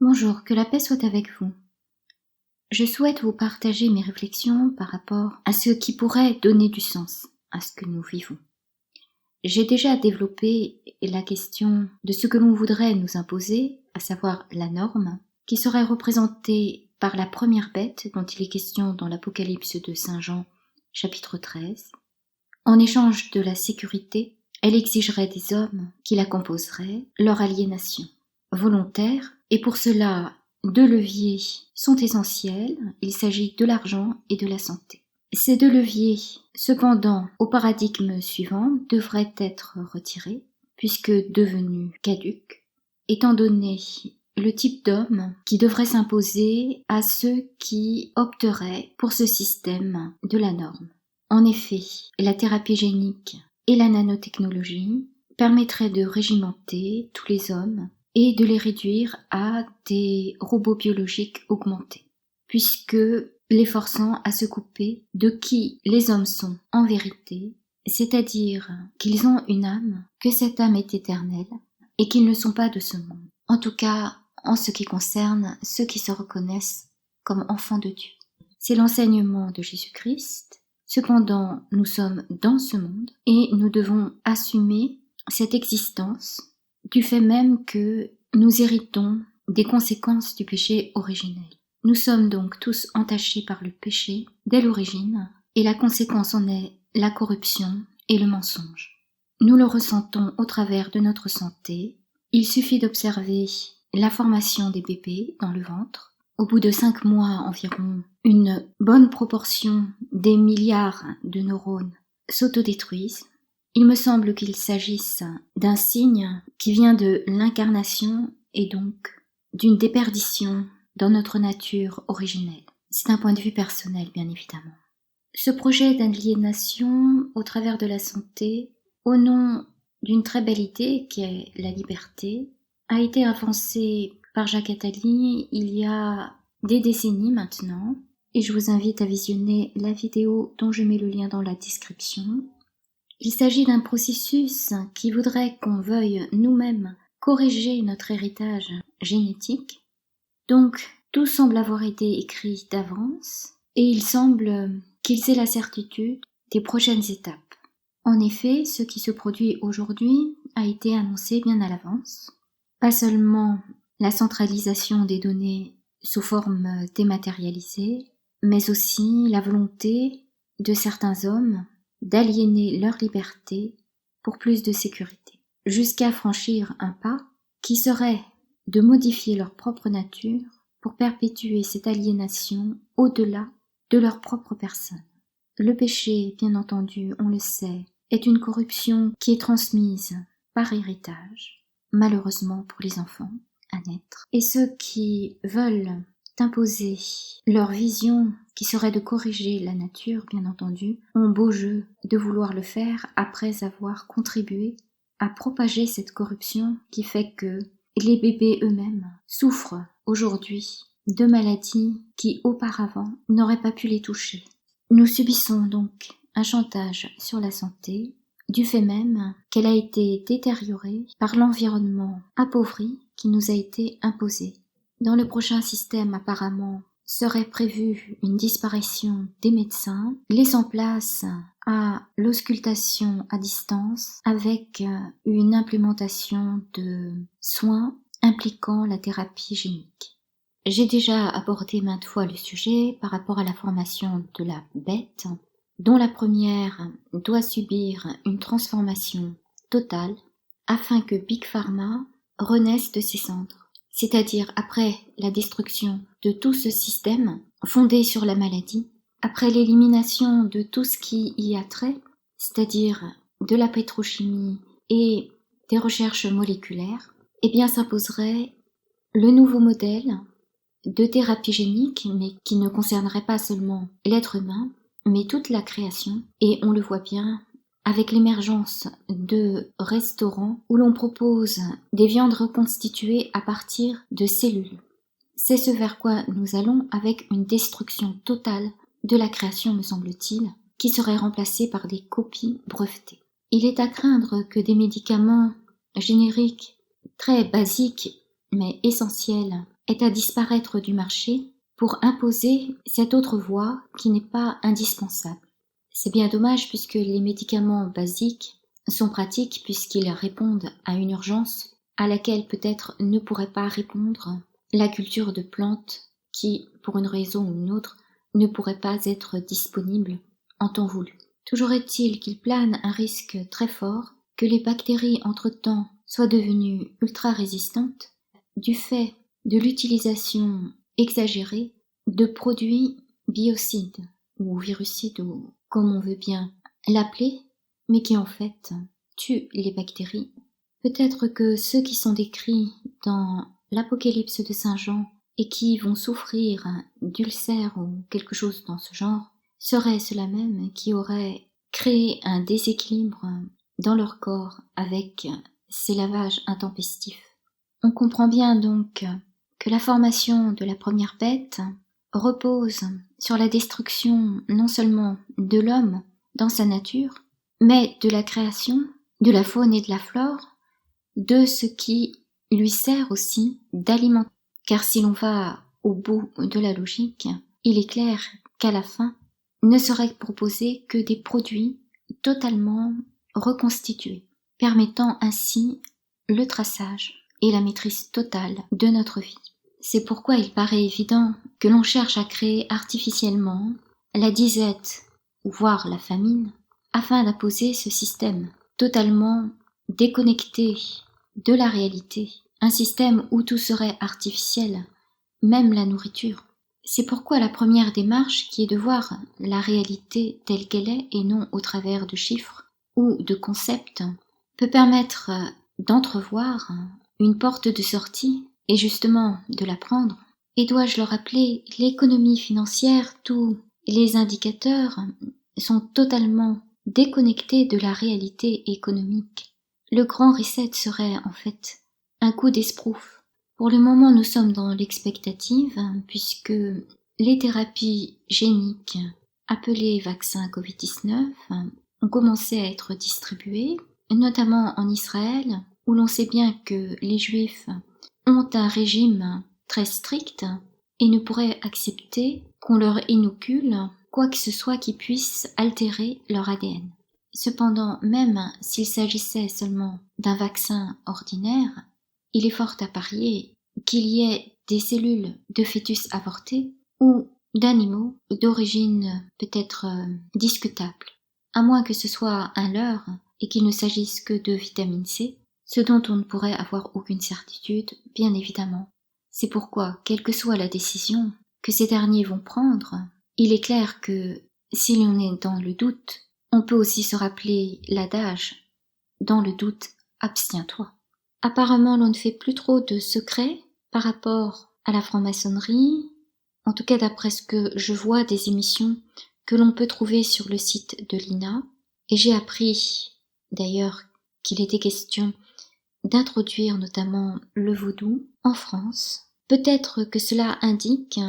Bonjour, que la paix soit avec vous. Je souhaite vous partager mes réflexions par rapport à ce qui pourrait donner du sens à ce que nous vivons. J'ai déjà développé la question de ce que l'on voudrait nous imposer, à savoir la norme, qui serait représentée par la première bête dont il est question dans l'Apocalypse de Saint Jean, chapitre 13. En échange de la sécurité, elle exigerait des hommes qui la composeraient leur aliénation volontaire, et pour cela, deux leviers sont essentiels, il s'agit de l'argent et de la santé. Ces deux leviers, cependant, au paradigme suivant, devraient être retirés, puisque devenus caducs, étant donné le type d'homme qui devrait s'imposer à ceux qui opteraient pour ce système de la norme. En effet, la thérapie génique et la nanotechnologie permettraient de régimenter tous les hommes et de les réduire à des robots biologiques augmentés, puisque les forçant à se couper de qui les hommes sont en vérité, c'est-à-dire qu'ils ont une âme, que cette âme est éternelle, et qu'ils ne sont pas de ce monde. En tout cas, en ce qui concerne ceux qui se reconnaissent comme enfants de Dieu. C'est l'enseignement de Jésus-Christ. Cependant, nous sommes dans ce monde et nous devons assumer cette existence du fait même que nous héritons des conséquences du péché originel. Nous sommes donc tous entachés par le péché dès l'origine, et la conséquence en est la corruption et le mensonge. Nous le ressentons au travers de notre santé. Il suffit d'observer la formation des bébés dans le ventre. Au bout de 5 mois environ, une bonne proportion des milliards de neurones s'autodétruisent. Il me semble qu'il s'agisse d'un signe qui vient de l'incarnation et donc d'une déperdition dans notre nature originelle. C'est un point de vue personnel, bien évidemment. Ce projet d'aliénation au travers de la santé, au nom d'une très belle idée qui est la liberté, a été avancé par Jacques Attali il y a des décennies maintenant, et je vous invite à visionner la vidéo dont je mets le lien dans la description. Il s'agit d'un processus qui voudrait qu'on veuille nous-mêmes corriger notre héritage génétique. Donc, tout semble avoir été écrit d'avance et il semble qu'ils aient la certitude des prochaines étapes. En effet, ce qui se produit aujourd'hui a été annoncé bien à l'avance. Pas seulement la centralisation des données sous forme dématérialisée, mais aussi la volonté de certains hommes d'aliéner leur liberté pour plus de sécurité, jusqu'à franchir un pas qui serait de modifier leur propre nature pour perpétuer cette aliénation au-delà de leur propre personne. Le péché, bien entendu, on le sait, est une corruption qui est transmise par héritage, malheureusement pour les enfants à naître. Et ceux qui veulent imposer leur vision, qui serait de corriger la nature, bien entendu, ont beau jeu de vouloir le faire après avoir contribué à propager cette corruption qui fait que les bébés eux-mêmes souffrent aujourd'hui de maladies qui auparavant n'auraient pas pu les toucher. Nous subissons donc un chantage sur la santé, du fait même qu'elle a été détériorée par l'environnement appauvri qui nous a été imposé. Dans le prochain système, apparemment, serait prévue une disparition des médecins, laissant place à l'auscultation à distance avec une implémentation de soins impliquant la thérapie génique. J'ai déjà abordé maintes fois le sujet par rapport à la formation de la bête, dont la première doit subir une transformation totale afin que Big Pharma renaisse de ses cendres. C'est-à-dire après la destruction de tout ce système fondé sur la maladie, après l'élimination de tout ce qui y a trait, c'est-à-dire de la pétrochimie et des recherches moléculaires, eh bien s'imposerait le nouveau modèle de thérapie génique, mais qui ne concernerait pas seulement l'être humain, mais toute la création, et on le voit bien avec l'émergence de restaurants où l'on propose des viandes reconstituées à partir de cellules. C'est ce vers quoi nous allons avec une destruction totale de la création, me semble-t-il, qui serait remplacée par des copies brevetées. Il est à craindre que des médicaments génériques très basiques mais essentiels est à disparaître du marché pour imposer cette autre voie qui n'est pas indispensable. C'est bien dommage puisque les médicaments basiques sont pratiques puisqu'ils répondent à une urgence à laquelle peut-être ne pourrait pas répondre la culture de plantes qui, pour une raison ou une autre, ne pourrait pas être disponible en temps voulu. Toujours est-il qu'il plane un risque très fort que les bactéries entre-temps soient devenues ultra-résistantes du fait de l'utilisation exagérée de produits biocides ou virucides ou comme on veut bien l'appeler, mais qui en fait tuent les bactéries. Peut-être que ceux qui sont décrits dans l'Apocalypse de Saint Jean et qui vont souffrir d'ulcères ou quelque chose dans ce genre, seraient ceux-là même qui auraient créé un déséquilibre dans leur corps avec ces lavages intempestifs. On comprend bien donc que la formation de la première bête repose sur la destruction non seulement de l'homme dans sa nature, mais de la création, de la faune et de la flore, de ce qui lui sert aussi d'aliment. Car si l'on va au bout de la logique, il est clair qu'à la fin, ne seraient proposés que des produits totalement reconstitués, permettant ainsi le traçage et la maîtrise totale de notre vie. C'est pourquoi il paraît évident que l'on cherche à créer artificiellement la disette, voire la famine, afin d'imposer ce système totalement déconnecté de la réalité, un système où tout serait artificiel, même la nourriture. C'est pourquoi la première démarche, qui est de voir la réalité telle qu'elle est et non au travers de chiffres ou de concepts, peut permettre d'entrevoir une porte de sortie et justement de la prendre. Et dois-je le rappeler, l'économie financière, tous les indicateurs sont totalement déconnectés de la réalité économique. Le grand reset serait en fait un coup d'esbrouffe. Pour le moment, nous sommes dans l'expectative puisque les thérapies géniques appelées vaccins Covid-19 ont commencé à être distribuées, notamment en Israël, où l'on sait bien que les Juifs ont un régime très strict et ne pourraient accepter qu'on leur inocule quoi que ce soit qui puisse altérer leur ADN. Cependant, même s'il s'agissait seulement d'un vaccin ordinaire, il est fort à parier qu'il y ait des cellules de fœtus avortés ou d'animaux d'origine peut-être discutable, à moins que ce soit un leurre et qu'il ne s'agisse que de vitamine C, ce dont on ne pourrait avoir aucune certitude, bien évidemment. C'est pourquoi, quelle que soit la décision que ces derniers vont prendre, il est clair que si l'on est dans le doute, on peut aussi se rappeler l'adage « dans le doute, abstiens-toi ». Apparemment, l'on ne fait plus trop de secrets par rapport à la franc-maçonnerie, en tout cas d'après ce que je vois des émissions que l'on peut trouver sur le site de l'INA, et j'ai appris d'ailleurs qu'il était question d'introduire notamment le vaudou en France. Peut-être que cela indique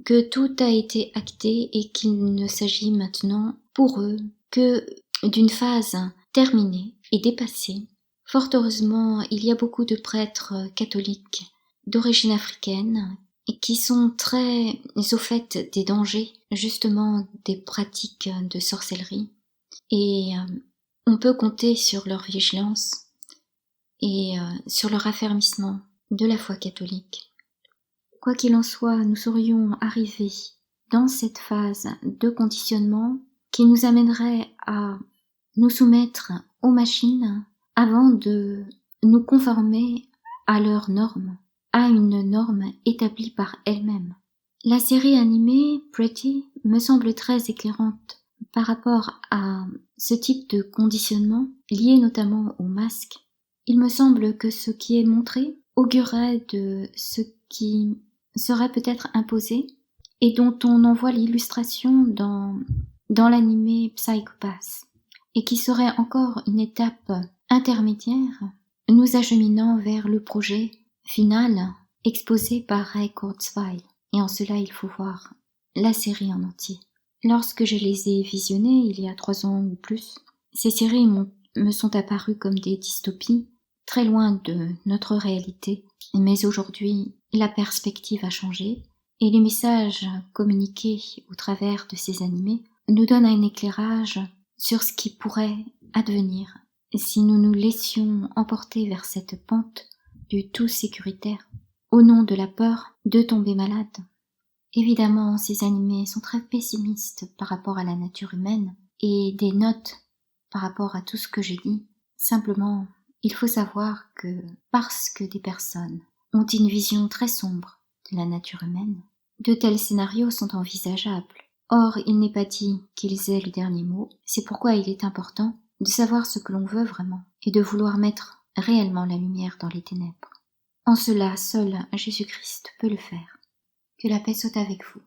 que tout a été acté et qu'il ne s'agit maintenant pour eux que d'une phase terminée et dépassée. Fort heureusement, il y a beaucoup de prêtres catholiques d'origine africaine qui sont très au fait des dangers, justement des pratiques de sorcellerie. Et on peut compter sur leur vigilance et sur leur affermissement de la foi catholique. Quoi qu'il en soit, nous serions arrivés dans cette phase de conditionnement qui nous amènerait à nous soumettre aux machines avant de nous conformer à leurs normes, à une norme établie par elles-mêmes. La série animée Pretty me semble très éclairante par rapport à ce type de conditionnement lié notamment au masque. Il me semble que ce qui est montré augurait de ce qui serait peut-être imposé et dont on en voit l'illustration dans l'animé Psycho-Pass et qui serait encore une étape intermédiaire nous acheminant vers le projet final exposé par Ray Kurzweil. Et en cela, il faut voir la série en entier. Lorsque je les ai visionnées, il y a 3 ans ou plus, ces séries me sont apparues comme des dystopies, très loin de notre réalité. Mais aujourd'hui, la perspective a changé et les messages communiqués au travers de ces animés nous donnent un éclairage sur ce qui pourrait advenir si nous nous laissions emporter vers cette pente du tout sécuritaire, au nom de la peur de tomber malade. Évidemment, ces animés sont très pessimistes par rapport à la nature humaine et des notes par rapport à tout ce que j'ai dit. Simplement, il faut savoir que parce que des personnes ont une vision très sombre de la nature humaine, de tels scénarios sont envisageables. Or, il n'est pas dit qu'ils aient le dernier mot, c'est pourquoi il est important de savoir ce que l'on veut vraiment et de vouloir mettre réellement la lumière dans les ténèbres. En cela, seul Jésus-Christ peut le faire. Que la paix soit avec vous.